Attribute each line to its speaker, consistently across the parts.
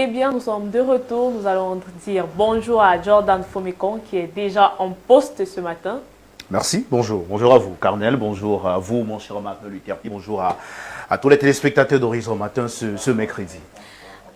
Speaker 1: Eh bien, nous sommes de retour. Nous allons dire bonjour à Jordan Fomekon qui est déjà en poste ce matin.
Speaker 2: Merci, bonjour. Bonjour à vous, Carnel. Bonjour à vous, mon cher Martin Luther. Bonjour à tous les téléspectateurs d'Horizon Matin ce mercredi.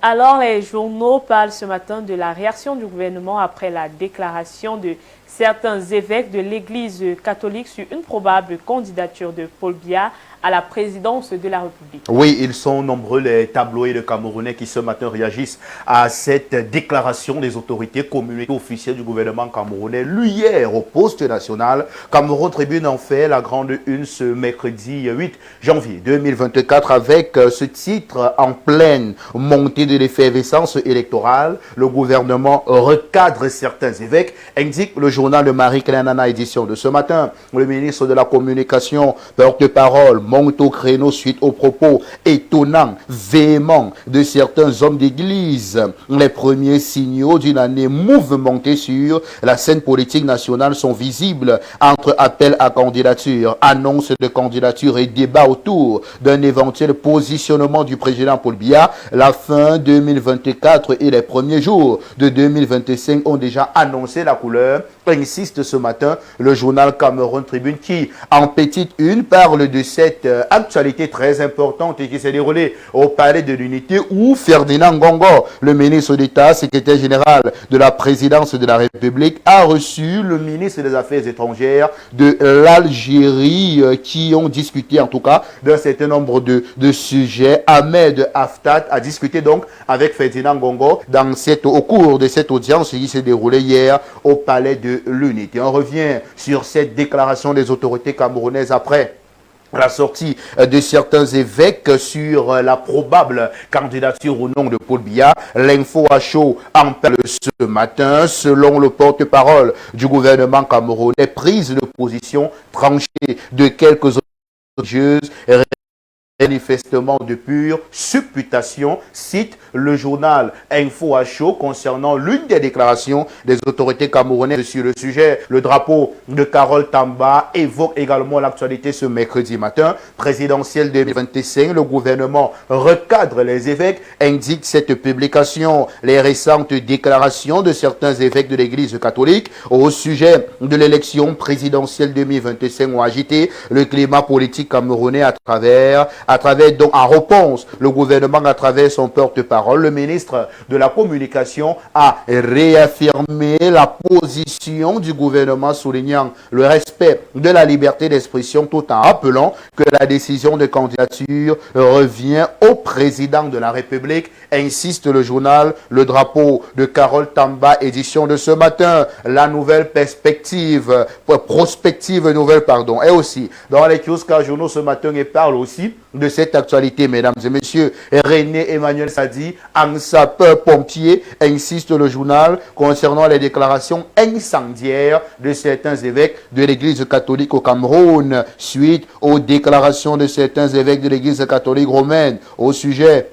Speaker 1: Alors, les journaux parlent ce matin de la réaction du gouvernement après la déclaration de certains évêques de l'Église catholique sur une probable candidature de Paul Biya à la présidence de la République.
Speaker 2: Oui, ils sont nombreux les tabloïds de Camerounais qui ce matin réagissent à cette déclaration des autorités communiquées officielles du gouvernement camerounais. Lu hier au Poste national, Cameroun Tribune en fait la grande une ce mercredi 8 janvier 2024 avec ce titre en pleine montée de l'effervescence électorale. Le gouvernement recadre certains évêques, indique le journal de Marie-Claire Nana, édition de ce matin. Le ministre de la Communication, porte-parole, monte au créneau suite aux propos étonnants, véhéments de certains hommes d'église. Les premiers signaux d'une année mouvementée sur la scène politique nationale sont visibles entre appels à candidature, annonces de candidature et débats autour d'un éventuel positionnement du président Paul Biya. La fin 2024 et les premiers jours de 2025 ont déjà annoncé la couleur. Insiste ce matin le journal Cameroun Tribune qui, en petite une, parle de cette actualité très importante et qui s'est déroulée au Palais de l'Unité où Ferdinand Ngongo, le ministre d'État, secrétaire général de la présidence de la République, a reçu le ministre des Affaires étrangères de l'Algérie qui ont discuté en tout cas d'un certain nombre de sujets. Ahmed Haftat a discuté donc avec Ferdinand Ngongo au cours de cette audience qui s'est déroulée hier au Palais de l'Unité. On revient sur cette déclaration des autorités camerounaises après la sortie de certains évêques sur la probable candidature au nom de Paul Biya. L'info à chaud en parle ce matin. Selon le porte-parole du gouvernement camerounais, prise de position tranchée de quelques religieuses manifestement de pure supputation, cite le journal Info à chaud concernant l'une des déclarations des autorités camerounaises sur le sujet. Le drapeau de Carole Tamba évoque également l'actualité ce mercredi matin. Présidentielle 2025, le gouvernement recadre les évêques, indique cette publication. Les récentes déclarations de certains évêques de l'Église catholique au sujet de l'élection présidentielle 2025 ont agité le climat politique camerounais à travers donc en réponse, le gouvernement à travers son porte-parole, le ministre de la Communication a réaffirmé la position du gouvernement soulignant le respect de la liberté d'expression tout en rappelant que la décision de candidature revient au président de la République, insiste le journal Le Drapeau de Carole Tamba, édition de ce matin. La nouvelle prospective nouvelle, est aussi dans les kiosques à journaux ce matin et parle aussi de cette actualité, mesdames et messieurs. René Emmanuel Sadi, en sapeur-pompier, insiste le journal concernant les déclarations incendiaires de certains évêques de l'Église catholique au Cameroun, suite aux déclarations de certains évêques de l'Église catholique romaine au sujet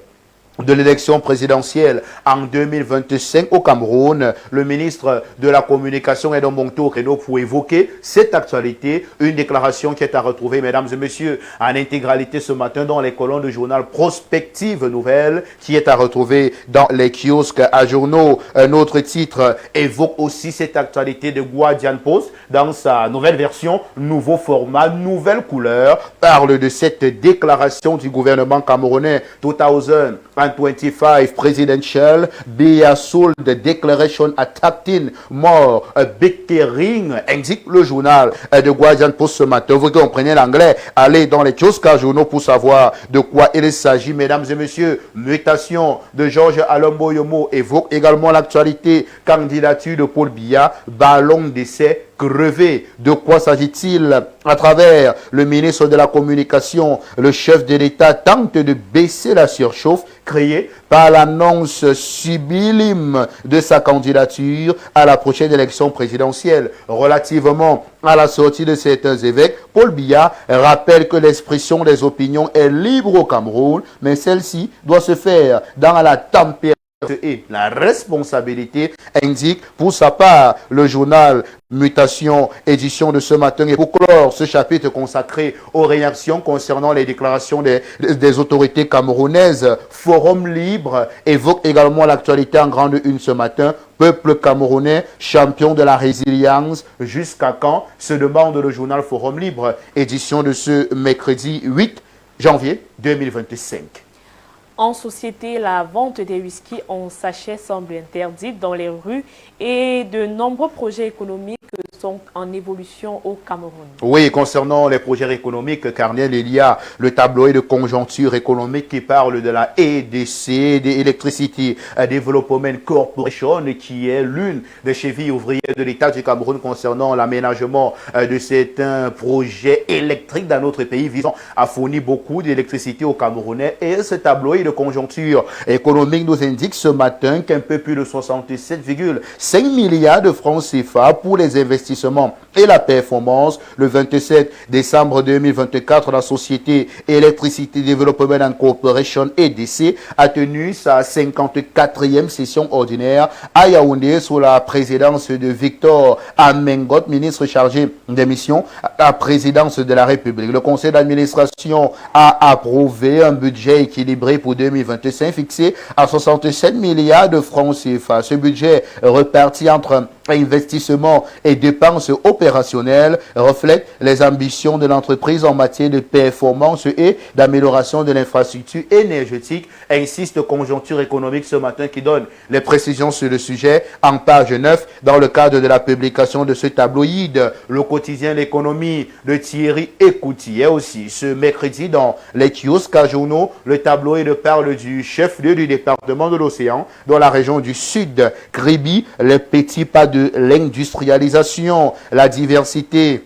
Speaker 2: de l'élection présidentielle en 2025 au Cameroun. Le ministre de la Communication est dans Monto Créneau pour évoquer cette actualité. Une déclaration qui est à retrouver, mesdames et messieurs, en intégralité ce matin dans les colonnes du journal Prospective Nouvelle, qui est à retrouver dans les kiosques à journaux. Un autre titre évoque aussi cette actualité de Guardian Post dans sa nouvelle version, nouveau format, nouvelle couleur, parle de cette déclaration du gouvernement camerounais 2025 presidential Biya sold the declaration attacking more Bekering, indique le journal de Guardian Post ce matin. Vous comprenez l'anglais, allez dans les kiosques à journaux pour savoir de quoi il s'agit, mesdames et messieurs. Mutation de Georges Alombo Yomo évoque également l'actualité. Candidature de Paul Biya, ballon d'essai crevé. De quoi s'agit-il? À travers le ministre de la Communication, le chef de l'État tente de baisser la surchauffe créée par l'annonce sublime de sa candidature à la prochaine élection présidentielle. Relativement à la sortie de certains évêques, Paul Biya rappelle que l'expression des opinions est libre au Cameroun, mais celle-ci doit se faire dans la température et la responsabilité, indique pour sa part le journal Mutation, édition de ce matin. Et pour clore ce chapitre consacré aux réactions concernant les déclarations des autorités camerounaises, Forum Libre évoque également l'actualité en grande une ce matin. Peuple camerounais, champion de la résilience, jusqu'à quand, se demande le journal Forum Libre, édition de ce mercredi 8 janvier 2025.
Speaker 1: En société, la vente des whisky en sachet semble interdite dans les rues et de nombreux projets économiques sont en évolution au Cameroun. Oui, concernant les projets économiques, Carnel, il y a le tableau de conjoncture économique qui parle de la EDC, de Electricity Development Corporation, qui est l'une des chevilles ouvrières de l'État du Cameroun concernant l'aménagement de certains projets électriques dans notre pays visant à fournir beaucoup d'électricité aux Camerounais. Et ce tableau de conjoncture économique nous indique ce matin qu'un peu plus de 67,5 milliards de francs CFA pour les investissements et la performance. Le 27 décembre 2024, la société Electricity Development Corporation EDC a tenu sa 54e session ordinaire à Yaoundé sous la présidence de Victor Amengot, ministre chargé des missions à la présidence de la République. Le conseil d'administration a approuvé un budget équilibré pour 2025 fixé à 67 milliards de francs CFA. Ce budget reparti entre investissement et dépenses opérationnelles reflète les ambitions de l'entreprise en matière de performance et d'amélioration de l'infrastructure énergétique, insiste Conjoncture économique ce matin qui donne les précisions sur le sujet en page 9 dans le cadre de la publication de ce tabloïd. Le quotidien L'économie de Thierry Écoutier aussi ce mercredi dans les kiosques à journaux. Le tabloïd parle du chef-lieu du département de l'Océan dans la région du Sud, Kribi, les petits pas de l'industrialisation, la diversité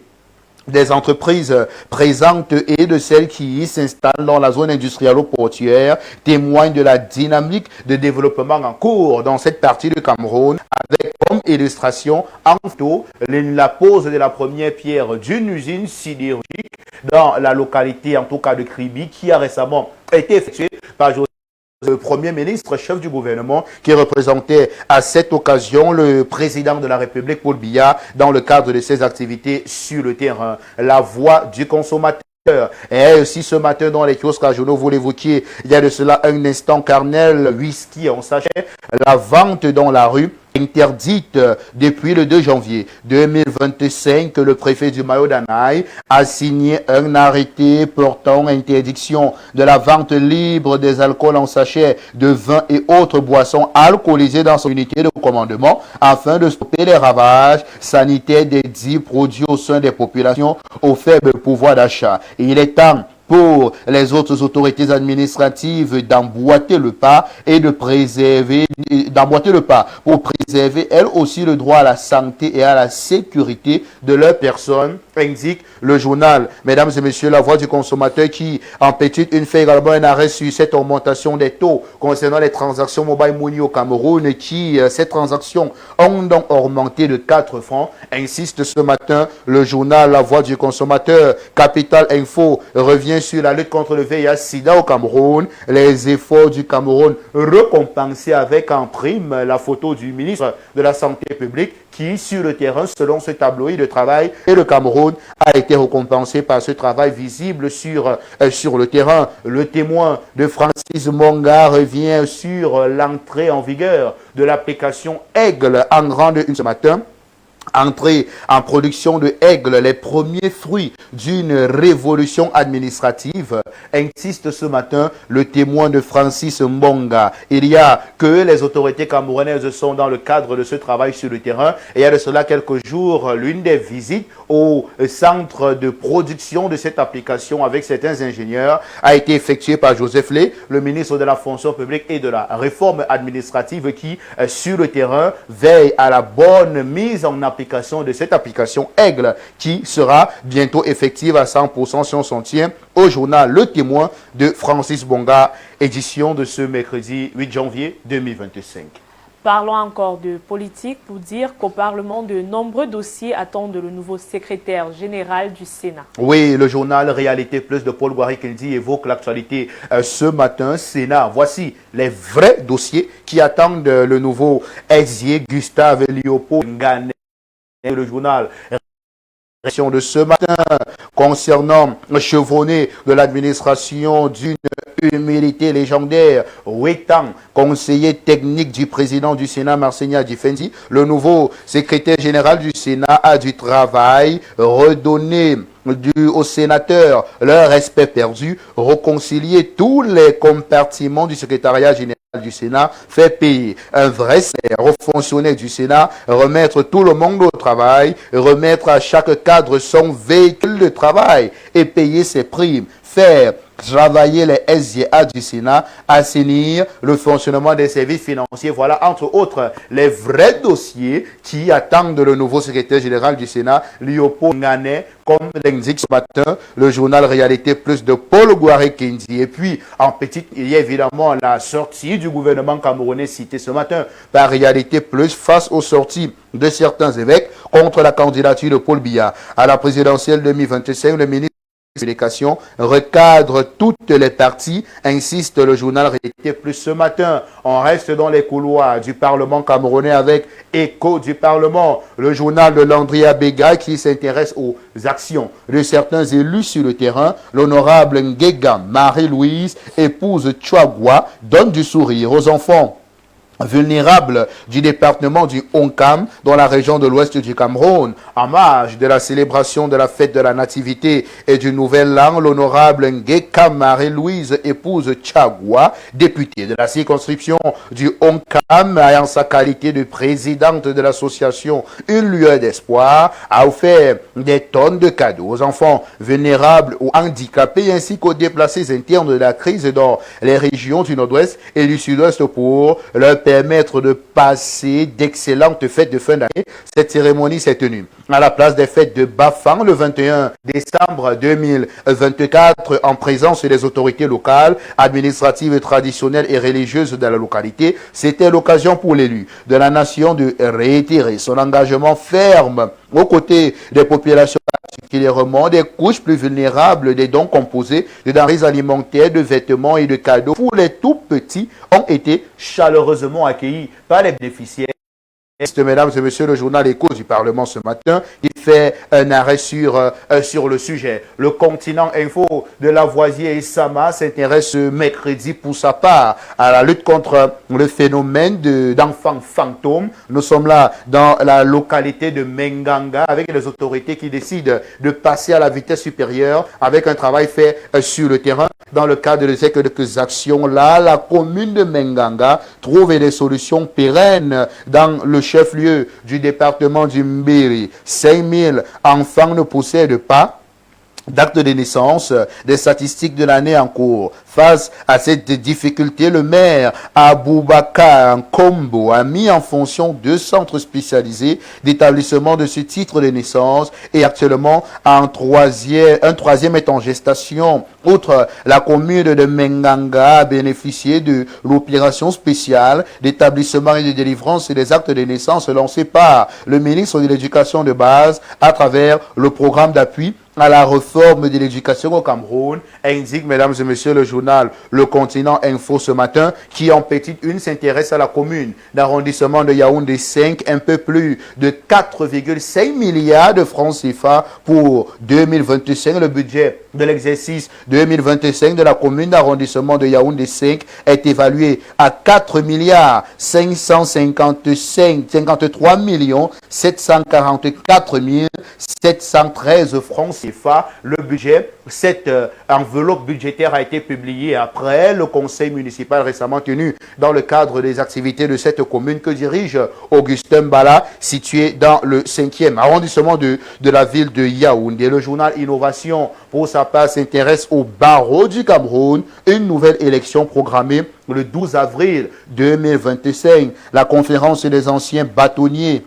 Speaker 1: des entreprises présentes et de celles qui s'installent dans la zone industrielle ou portuaire témoignent de la dynamique de développement en cours dans cette partie du Cameroun, avec comme illustration en photo la pose de la première pierre d'une usine sidérurgique dans la localité, en tout cas de Kribi, qui a récemment été effectuée par le Premier ministre, chef du gouvernement, qui représentait à cette occasion le président de la République, Paul Biya, dans le cadre de ses activités sur le terrain. La voix du consommateur. Et aussi ce matin dans les kiosques à journaux, vous l'évoquiez, il y a de cela un instant, Carnel, whisky en sachet, la vente dans la rue interdite depuis le 2 janvier 2025. Le préfet du Mayo-Danaï a signé un arrêté portant interdiction de la vente libre des alcools en sachet, de vin et autres boissons alcoolisées dans son unité de commandement afin de stopper les ravages sanitaires des dits produits au sein des populations au faible pouvoir d'achat. Il est temps pour les autres autorités administratives d'emboîter le pas et de préserver, pour préserver elles aussi le droit à la santé et à la sécurité de leurs personnes, indique le journal. Mesdames et messieurs, la voix du consommateur qui, en petite une, fait également un arrêt sur cette augmentation des taux concernant les transactions mobile money au Cameroun, qui, ces transactions ont donc augmenté de 4 francs, insiste ce matin le journal La Voix du consommateur. Capital Info revient sur la lutte contre le VIH-Sida au Cameroun, les efforts du Cameroun récompensés avec en prime la photo du ministre de la Santé publique qui, sur le terrain, selon ce tabloïd de travail, et le Cameroun a été récompensé par ce travail visible sur le terrain. Le témoin de Francis Monga revient sur l'entrée en vigueur de l'application Aigle en grande une ce matin. Entrée en production de Aigle, les premiers fruits d'une révolution administrative, insiste ce matin le témoin de Francis Mbonga. Il y a que les autorités camerounaises sont dans le cadre de ce travail sur le terrain. Et il y a de cela quelques jours, l'une des visites au centre de production de cette application avec certains ingénieurs a été effectuée par Joseph Lé, le ministre de la fonction publique et de la réforme administrative qui, sur le terrain, veille à la bonne mise en application de cette application Aigle qui sera bientôt effective à 100% si on s'en tient au journal Le Témoin de Francis Bonga, édition de ce mercredi 8 janvier 2025. Parlons encore de politique pour dire qu'au Parlement, de nombreux dossiers attendent le nouveau secrétaire général du Sénat.
Speaker 2: Oui, le journal Réalité Plus de Paul Gouari-Kendi évoque l'actualité ce matin. Sénat, voici les vrais dossiers qui attendent le nouveau SG Gustave Léopold Ngané. Le journal de ce matin concernant le chevronné de l'administration d'une humilité légendaire, Wetan, conseiller technique du président du Sénat, Marcegna Difendi, le nouveau secrétaire général du Sénat a du travail, redonner aux sénateurs leur respect perdu, réconcilier tous les compartiments du secrétariat général du Sénat, faire payer un vrai salaire aux fonctionnaires du Sénat, remettre tout le monde au travail, remettre à chaque cadre son véhicule de travail et payer ses primes, faire travailler les SGA du Sénat, assainir le fonctionnement des services financiers. Voilà, entre autres, les vrais dossiers qui attendent le nouveau secrétaire général du Sénat, Léopold Ngané, comme l'indique ce matin le journal Réalité Plus de Paul Gouari-Kendi. Et puis, en petite, il y a évidemment la sortie du gouvernement camerounais cité ce matin par Réalité Plus face aux sorties de certains évêques contre la candidature de Paul Biya à la présidentielle 2025. Le ministre communication recadre toutes les parties, insiste le journal Réalité Plus ce matin. On reste dans les couloirs du Parlement camerounais avec Écho du Parlement, le journal de Landry Abega qui s'intéresse aux actions de certains élus sur le terrain. L'honorable Ngega Marie-Louise, épouse Chouagua, donne du sourire aux enfants vulnérables du département du Onkam dans la région de l'ouest du Cameroun. En marge de la célébration de la fête de la Nativité et du Nouvel An, l'honorable Ngeka Marie-Louise, épouse Chagua, députée de la circonscription du Onkam, en sa qualité de présidente de l'association Une lueur d'espoir, a offert des tonnes de cadeaux aux enfants vulnérables ou handicapés ainsi qu'aux déplacés internes de la crise dans les régions du nord-ouest et du sud-ouest pour leur permettre de passer d'excellentes fêtes de fin d'année. Cette cérémonie s'est tenue à la place des fêtes de Bafang le 21 décembre 2024 en présence des autorités locales, administratives, traditionnelles et religieuses de la localité. C'était l'occasion pour l'élu de la nation de réitérer son engagement ferme aux côtés des populations, particulièrement des couches plus vulnérables. Des dons composés de denrées alimentaires, de vêtements et de cadeaux pour les tout petits ont été chaleureusement accueillis par les bénéficiaires. Mesdames et messieurs, le journal Écho du Parlement ce matin, qui fait un arrêt sur le sujet. Le continent info de Lavoisier et Sama s'intéresse mercredi pour sa part à la lutte contre le phénomène d'enfants fantômes. Nous sommes là dans la localité de Menganga avec les autorités qui décident de passer à la vitesse supérieure avec un travail fait sur le terrain. Dans le cadre de ces quelques actions-là, la commune de Menganga trouve des solutions pérennes dans le chef-lieu du département du Mbiri. 5000 enfants ne possèdent pas d'acte de naissance, des statistiques de l'année en cours. Face à cette difficulté, le maire Aboubakar Nkombo a mis en fonction 2 centres spécialisés d'établissement de ce titre de naissance et actuellement un troisième est en gestation. Outre la commune de Menganga a bénéficié de l'opération spéciale d'établissement et de délivrance des actes de naissance lancée par le ministre de l'Éducation de base à travers le programme d'appui à la réforme de l'éducation au Cameroun, indique, mesdames et messieurs, le journal Le Continent Info ce matin, qui en petite une s'intéresse à la commune d'arrondissement de Yaoundé 5, un peu plus de 4,5 milliards de francs CFA pour 2025. Le budget de l'exercice 2025 de la commune d'arrondissement de Yaoundé 5 est évalué à 4 milliards 553 millions 744 713 francs CFA. Le budget, cette enveloppe budgétaire a été publiée après le conseil municipal récemment tenu dans le cadre des activités de cette commune que dirige Augustin Bala, situé dans le 5e arrondissement de la ville de Yaoundé. Le journal Innovation, pour sa part, s'intéresse au barreau du Cameroun. Une nouvelle élection programmée le 12 avril 2025. La conférence des anciens bâtonniers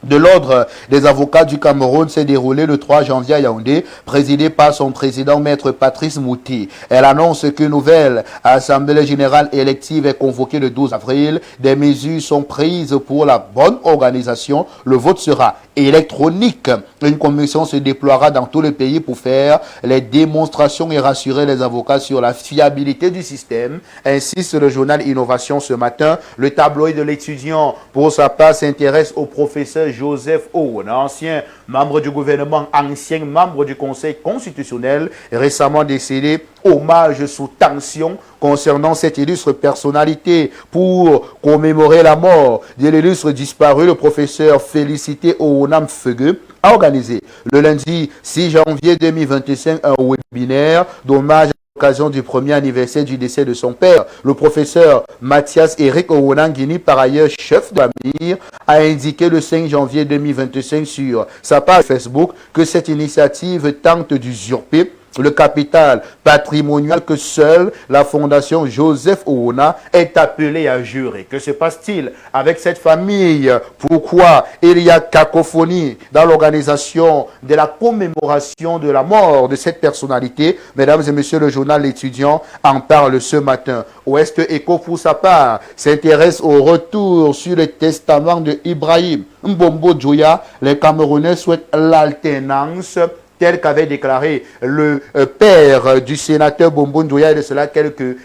Speaker 2: de l'Ordre des avocats du Cameroun s'est déroulée le 3 janvier à Yaoundé, présidée par son président maître Patrice Mouti. Elle annonce qu'une nouvelle assemblée générale élective est convoquée le 12 avril. Des mesures sont prises pour la bonne organisation. Le vote sera électronique. Une commission se déploiera dans tout le pays pour faire les démonstrations et rassurer les avocats sur la fiabilité du système. Insiste le journal Innovation ce matin. Le tabloïd de l'étudiant, pour sa part, s'intéresse au professeur Joseph Owen, ancien membre du gouvernement, ancien membre du Conseil constitutionnel, récemment décédé. Hommage sous tension concernant cette illustre personnalité. Pour commémorer la mort de l'illustre disparu, le professeur Félicité Oonam Feugue a organisé le lundi 6 janvier 2025 un webinaire d'hommage à l'occasion du premier anniversaire du décès de son père. Le professeur Mathias Eric Owonangini, par ailleurs chef de l'AMIR, a indiqué le 5 janvier 2025 sur sa page Facebook que cette initiative tente d'usurper le capital patrimonial que seule la fondation Joseph Oona est appelée à jurer. Que se passe-t-il avec cette famille? Pourquoi il y a cacophonie dans l'organisation de la commémoration de la mort de cette personnalité? Mesdames et messieurs, le journal L'étudiant en parle ce matin. Ouest Echo, pour sa part, s'intéresse au retour sur le testament de Ibrahim Mbombo Djoya. Les Camerounais souhaitent l'alternance tel qu'avait déclaré le père du sénateur Bombo Ndoya, il y a de cela quelques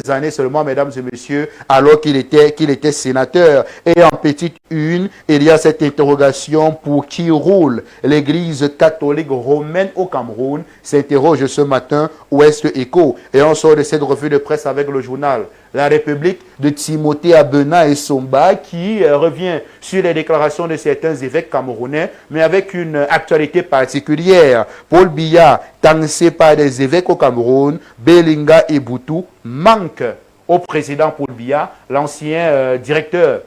Speaker 2: années seulement, mesdames et messieurs, alors qu'il était sénateur. Et en petite une, il y a cette interrogation: pour qui roule l'église catholique romaine au Cameroun? S'interroge ce matin Ouest Echo. Et on sort de cette revue de presse avec le journal La République de Timothée Abena et Somba, qui revient sur les déclarations de certains évêques camerounais, mais avec une actualité particulière. Paul Biya, tancé par des évêques au Cameroun, Belinga et Boutou manque au président Paul Biya, l'ancien directeur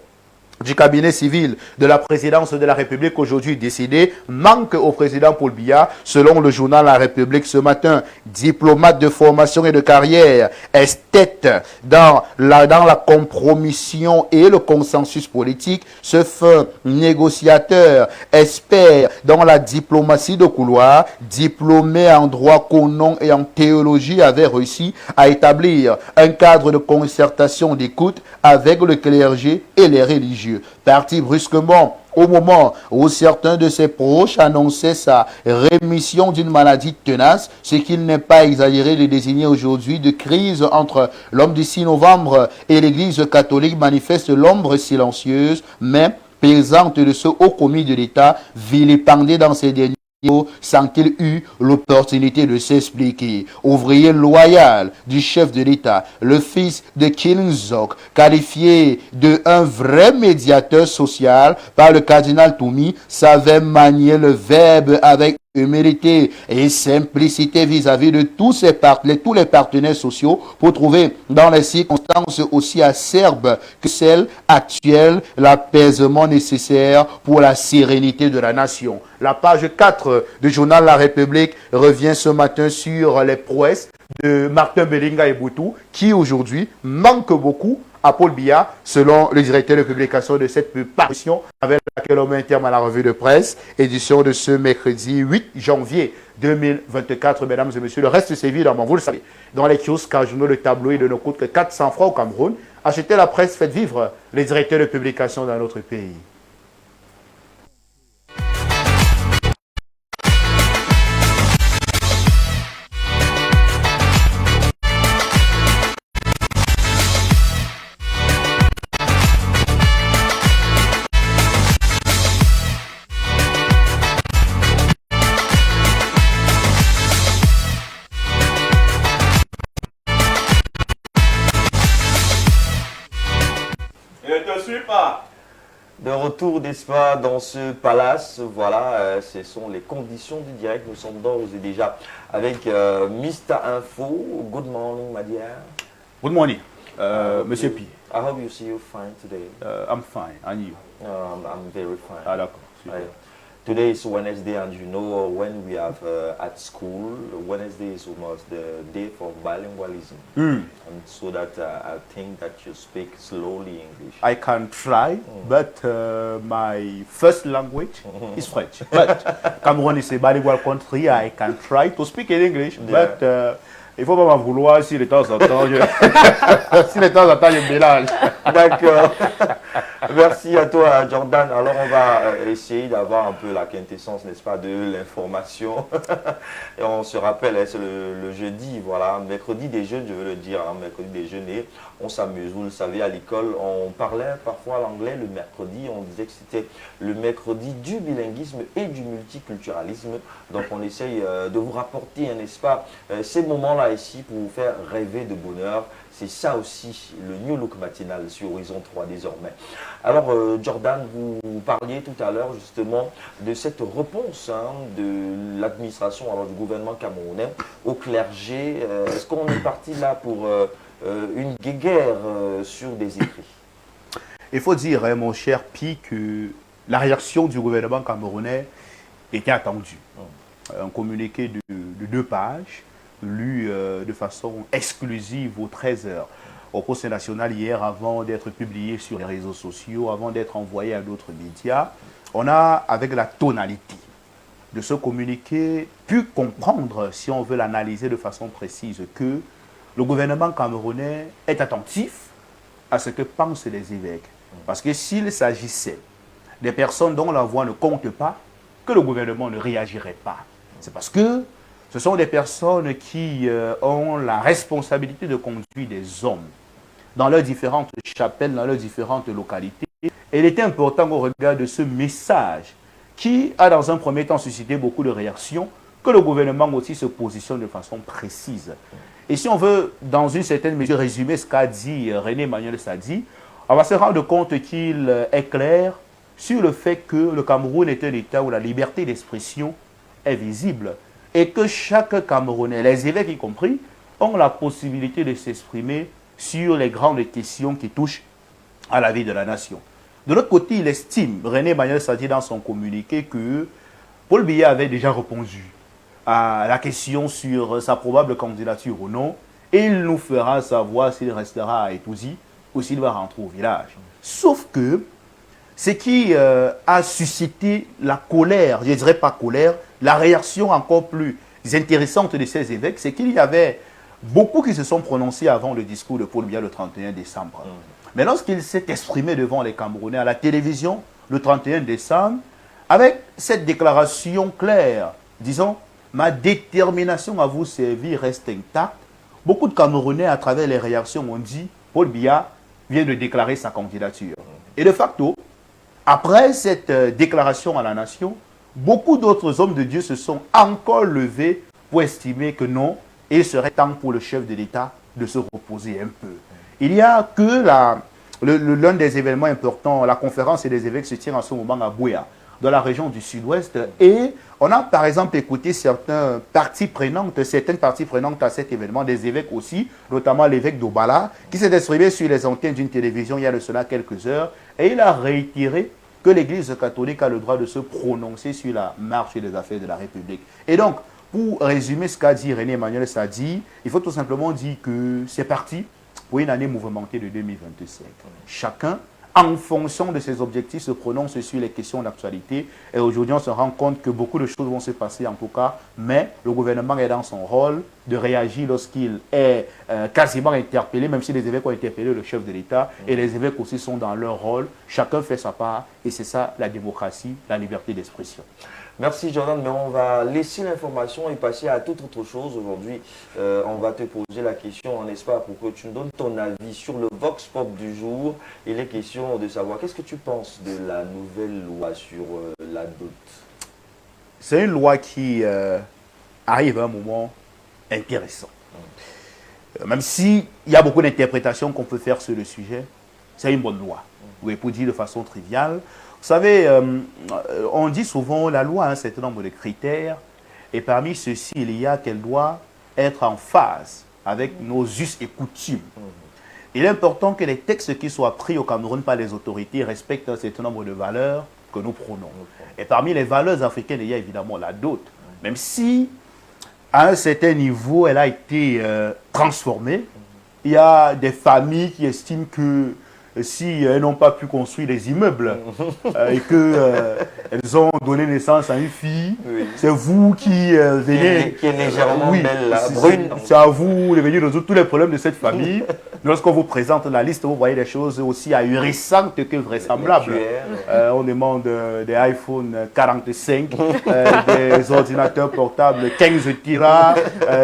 Speaker 2: du cabinet civil de la présidence de la République, aujourd'hui décédé, manque au président Paul Biya. Selon le journal La République ce matin, diplomate de formation et de carrière, esthète dans la compromission et le consensus politique, ce fin négociateur, expert dans la diplomatie de couloir, diplômé en droit canon et en théologie, avait réussi à établir un cadre de concertation d'écoute avec le clergé et les religieux. Parti brusquement au moment où certains de ses proches annonçaient sa rémission d'une maladie tenace, ce qu'il n'est pas exagéré de désigner aujourd'hui de crise entre l'homme du 6 novembre et l'Église catholique, manifeste l'ombre silencieuse mais pesante de ce haut commis de l'État, vilipendé dans ces derniers sans qu'il eût l'opportunité de s'expliquer. Ouvrier loyal du chef de l'État, le fils de Kilnzok, qualifié de un vrai médiateur social par le cardinal Toumi, savait manier le verbe avec humilité et simplicité vis-à-vis de tous les partenaires sociaux pour trouver dans les circonstances aussi acerbes que celles actuelles l'apaisement nécessaire pour la sérénité de la nation. La page 4 du journal La République revient ce matin sur les prouesses de Martin Belinga et Boutou, qui aujourd'hui manque beaucoup à Paul Biya, selon le directeur de publication de cette parution, avec laquelle on met un terme à la revue de presse, édition de ce mercredi 8 janvier 2024. Mesdames et messieurs, le reste c'est évidemment, vous le savez, dans les kiosques à journaux, le tableau, il ne coûte que 400 francs au Cameroun. Achetez la presse, faites vivre les directeurs de publication dans notre pays.
Speaker 3: De retour, n'est-ce pas, dans ce palace. Voilà, ce sont les conditions du direct. Nous sommes d'ores et déjà avec Mr. Info. Good morning, my dear.
Speaker 2: Good morning, Monsieur Pi.
Speaker 3: I hope you see you fine today.
Speaker 2: I'm fine, and you?
Speaker 3: I'm very fine.
Speaker 2: Ah d'accord.
Speaker 3: Today is Wednesday, and you know when we have at school, Wednesday is almost the day for bilingualism. And so that I think that you speak slowly English.
Speaker 2: I can try, but my first language is French. But Cameroon is a bilingual country. I can try to speak in English, but il faut pas m'en vouloir si de temps en temps si de temps en temps je mélange.
Speaker 3: D'accord. Merci à toi, Jordan. Alors, on va essayer d'avoir un peu la quintessence, n'est-ce pas, de l'information. Et on se rappelle, hein, c'est le jeudi, voilà, mercredi des jeunes, je veux le dire, hein, mercredi des jeunes, et on s'amuse. Vous le savez, à l'école, on parlait parfois l'anglais le mercredi. On disait que c'était le mercredi du bilinguisme et du multiculturalisme. Donc, on essaye de vous rapporter, hein, n'est-ce pas, ces moments-là ici pour vous faire rêver de bonheur. C'est ça aussi, le New Look matinal sur Horizon 3 désormais. Alors, Jordan, vous parliez tout à l'heure justement de cette réponse de l'administration, alors du gouvernement camerounais, au clergé. Est-ce qu'on est parti là pour une guéguerre sur des écrits?
Speaker 2: Il faut dire, hein, mon cher Pi, que la réaction du gouvernement camerounais était attendue. Un communiqué de 2 pages, lu de façon exclusive aux 13 heures au Poste national hier, avant d'être publié sur les réseaux sociaux, avant d'être envoyé à d'autres médias. On a, avec la tonalité de ce communiqué, pu comprendre, si on veut l'analyser de façon précise, que le gouvernement camerounais est attentif à ce que pensent les évêques. Parce que s'il s'agissait des personnes dont la voix ne compte pas, que le gouvernement ne réagirait pas. C'est parce que ce sont des personnes qui ont la responsabilité de conduire des hommes dans leurs différentes chapelles, dans leurs différentes localités. Et il était important au regard de ce message qui a dans un premier temps suscité beaucoup de réactions, que le gouvernement aussi se positionne de façon précise. Et si on veut, dans une certaine mesure, résumer ce qu'a dit René Emmanuel Sadi, on va se rendre compte qu'il est clair sur le fait que le Cameroun est un État où la liberté d'expression est visible. Et que chaque Camerounais, les évêques y compris, ont la possibilité de s'exprimer sur les grandes questions qui touchent à la vie de la nation. De l'autre côté, il estime, René Emmanuel Sadi dans son communiqué, que Paul Biya avait déjà répondu à la question sur sa probable candidature ou non, et il nous fera savoir s'il restera à Etouzi ou s'il va rentrer au village. Sauf que ce qui a suscité la colère, je ne dirais pas colère, la réaction encore plus intéressante de ces évêques, c'est qu'il y avait beaucoup qui se sont prononcés avant le discours de Paul Biya le 31 décembre. Mais lorsqu'il s'est exprimé devant les Camerounais à la télévision le 31 décembre, avec cette déclaration claire, disons, ma détermination à vous servir reste intacte, beaucoup de Camerounais, à travers les réactions, ont dit Paul Biya vient de déclarer sa candidature. Et de facto, après cette déclaration à la nation, beaucoup d'autres hommes de Dieu se sont encore levés pour estimer que non, il serait temps pour le chef de l'État de se reposer un peu. Il n'y a que l'un des événements importants, la conférence des évêques se tient en ce moment à Buea, dans la région du sud-ouest. Et on a par exemple écouté certaines parties prenantes à cet événement, des évêques aussi, notamment l'évêque d'Obala, qui s'est exprimé sur les antennes d'une télévision il y a de cela quelques heures. Et il a réitéré que l'Église catholique a le droit de se prononcer sur la marche des affaires de la République. Et donc, pour résumer ce qu'a dit René Emmanuel Sadi, il faut tout simplement dire que c'est parti pour une année mouvementée de 2025. Chacun, en fonction de ses objectifs, se prononce sur les questions d'actualité. Et aujourd'hui, on se rend compte que beaucoup de choses vont se passer en tout cas, mais le gouvernement est dans son rôle de réagir lorsqu'il est quasiment interpellé, même si les évêques ont interpellé le chef de l'État, et les évêques aussi sont dans leur rôle. Chacun fait sa part, et c'est ça la démocratie, la liberté d'expression.
Speaker 3: Merci Jordan, mais on va laisser l'information et passer à toute autre chose. Aujourd'hui, on va te poser la question, n'est-ce pas, pour que tu nous donnes ton avis sur le Vox Pop du jour. Il est question de savoir, qu'est-ce que tu penses de la nouvelle loi sur la dot?
Speaker 2: C'est une loi qui arrive à un moment intéressant. Même s'il y a beaucoup d'interprétations qu'on peut faire sur le sujet, c'est une bonne loi. Oui, pour dire de façon triviale. Vous savez, on dit souvent la loi a un certain nombre de critères et parmi ceux-ci, il y a qu'elle doit être en phase avec nos us et coutumes. Il est important que les textes qui soient pris au Cameroun par les autorités respectent un certain nombre de valeurs que nous prônons. Et parmi les valeurs africaines, il y a évidemment la dot. Même si, à un certain niveau, elle a été transformée, il y a des familles qui estiment que si elles n'ont pas pu construire des immeubles et qu'elles ont donné naissance à une fille,
Speaker 3: Oui.
Speaker 2: c'est vous qui venez...
Speaker 3: Qui est légèrement
Speaker 2: oui,
Speaker 3: belle, là, brune.
Speaker 2: c'est à vous de venir résoudre tous les problèmes de cette famille. Lorsqu'on vous présente la liste, vous voyez des choses aussi ahurissantes que vraisemblables. On demande des iPhone 45, des ordinateurs portables 15 Tera,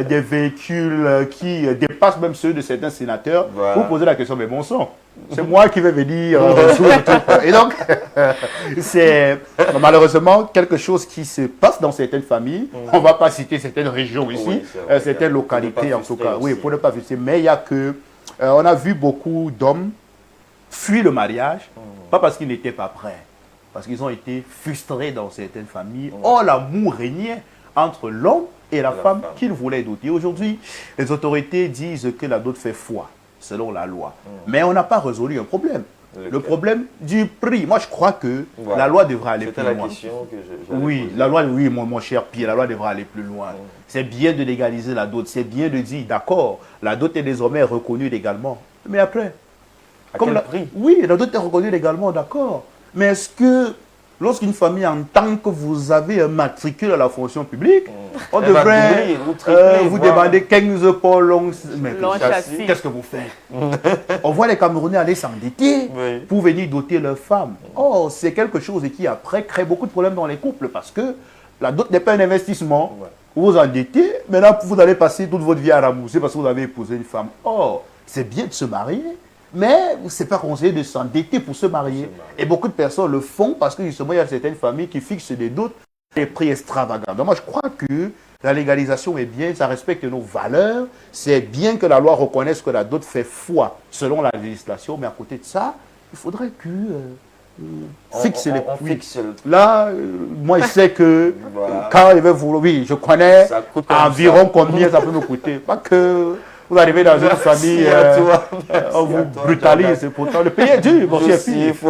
Speaker 2: des véhicules qui dépassent même ceux de certains sénateurs.
Speaker 3: Voilà.
Speaker 2: Vous posez la question, mais bon sang, c'est moi qui vais venir résoudre tout. Et donc, c'est malheureusement quelque chose qui se passe dans certaines familles. On ne va pas citer certaines régions ici,
Speaker 3: Oui, c'est vrai.
Speaker 2: certaines localités en tout cas.
Speaker 3: Aussi.
Speaker 2: Oui, pour ne pas frustrer. Mais il y a que... on a vu beaucoup d'hommes fuir le mariage, pas parce qu'ils n'étaient pas prêts, parce qu'ils ont été frustrés dans certaines familles. Or, l'amour régnait entre l'homme et la femme qu'il voulait doter. Aujourd'hui, les autorités disent que la dot fait foi, selon la loi. Mais on n'a pas résolu un problème. Le problème du prix. Moi, je crois que la loi devra aller plus loin.
Speaker 3: C'était la question que j'avais
Speaker 2: Oui,
Speaker 3: posée.
Speaker 2: la loi, oui, mon cher Pierre, la loi devra aller plus loin. C'est bien de légaliser la dot, c'est bien de dire, d'accord, la dot est désormais reconnue légalement. Mais après,
Speaker 3: À quel prix?
Speaker 2: Oui, la dot est reconnue légalement, d'accord. Mais est-ce que, lorsqu'une famille entend que vous avez un matricule à la fonction publique, on
Speaker 3: Elle va
Speaker 2: devrait
Speaker 3: doubler ou tripler,
Speaker 2: vous
Speaker 3: voire-
Speaker 2: demander 15 pour long... Mais
Speaker 1: Long châssis.
Speaker 2: qu'est-ce que vous faites? On voit les Camerounais aller s'endetter
Speaker 3: Oui.
Speaker 2: pour venir doter leurs femmes. Oh, c'est quelque chose qui après crée beaucoup de problèmes dans les couples parce que la dot n'est pas un investissement.
Speaker 3: Ouais.
Speaker 2: Vous vous endettez, maintenant vous allez passer toute votre vie à ramousser parce que vous avez épousé une femme. Oh, c'est bien de se marier, mais ce n'est pas conseillé de s'endetter pour se marier. Et beaucoup de personnes le font parce que justement il y a certaines familles qui fixent des dots des prix extravagants. Donc moi je crois que la légalisation est bien, ça respecte nos valeurs. C'est bien que la loi reconnaisse que la dot fait foi selon la législation, mais à côté de ça, il faudrait que fixe les
Speaker 3: on
Speaker 2: prix.
Speaker 3: fixe le-
Speaker 2: Là, moi je sais que
Speaker 3: Voilà.
Speaker 2: quand il va vouloir, oui, je connais
Speaker 3: Ça coûte comme
Speaker 2: environ combien ça peut me coûter. Pas que vous arrivez dans une famille,
Speaker 3: Merci à toi.
Speaker 2: on
Speaker 3: Merci à
Speaker 2: vous
Speaker 3: toi,
Speaker 2: brutalise,
Speaker 3: Jordan.
Speaker 2: c'est pourtant le pays est dur, mon cher
Speaker 3: Aussi,
Speaker 2: fils.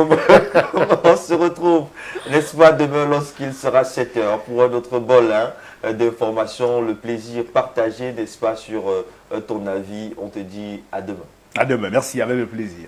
Speaker 3: on se retrouve, n'est-ce pas, demain lorsqu'il sera 7 h pour un autre bol d'informations, le plaisir partagé, n'est-ce pas, sur ton avis. On te dit à demain.
Speaker 2: À demain, merci, avec le plaisir.